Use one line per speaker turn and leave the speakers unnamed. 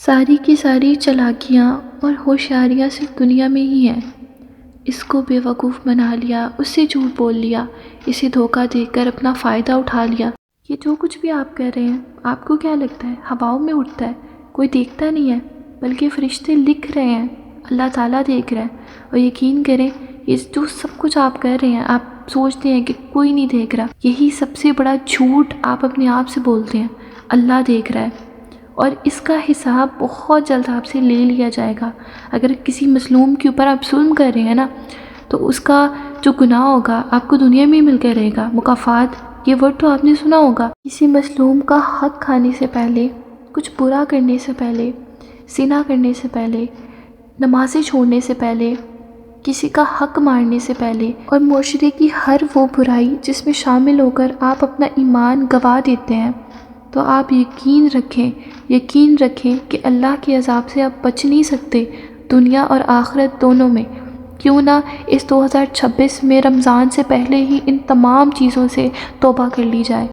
ساری کی ساری چالاکیاں اور ہوشیاریاں صرف دنیا میں ہی ہیں۔ اس کو بے وقوف بنا لیا، اس سے جھوٹ بول لیا، اسے دھوکہ دے کر اپنا فائدہ اٹھا لیا۔ یہ جو کچھ بھی آپ کر رہے ہیں، آپ کو کیا لگتا ہے ہواؤں میں اڑتا ہے؟ کوئی دیکھتا نہیں ہے، بلکہ فرشتے لکھ رہے ہیں، اللہ تعالیٰ دیکھ رہا ہے۔ اور یقین کریں، یہ جو سب کچھ آپ کر رہے ہیں، آپ سوچتے ہیں کہ کوئی نہیں دیکھ رہا، یہی سب سے بڑا جھوٹ آپ اپنے آپ سے بولتے ہیں۔ اللہ دیکھ رہا ہے، اور اس کا حساب بہت جلد آپ سے لے لیا جائے گا۔ اگر کسی مظلوم کے اوپر آپ ظلم کر رہے ہیں نا، تو اس کا جو گناہ ہوگا آپ کو دنیا میں ہی مل کے رہے گا، مکافات۔ یہ ورڈ تو آپ نے سنا ہوگا۔ کسی مظلوم کا حق کھانے سے پہلے، کچھ برا کرنے سے پہلے، زنا کرنے سے پہلے، نمازیں چھوڑنے سے پہلے، کسی کا حق مارنے سے پہلے، اور معاشرے کی ہر وہ برائی جس میں شامل ہو کر آپ اپنا ایمان گنوا دیتے ہیں، تو آپ یقین رکھیں کہ اللہ کے عذاب سے آپ بچ نہیں سکتے، دنیا اور آخرت دونوں میں۔ کیوں نہ اس 2026 میں رمضان سے پہلے ہی ان تمام چیزوں سے توبہ کر لی جائے۔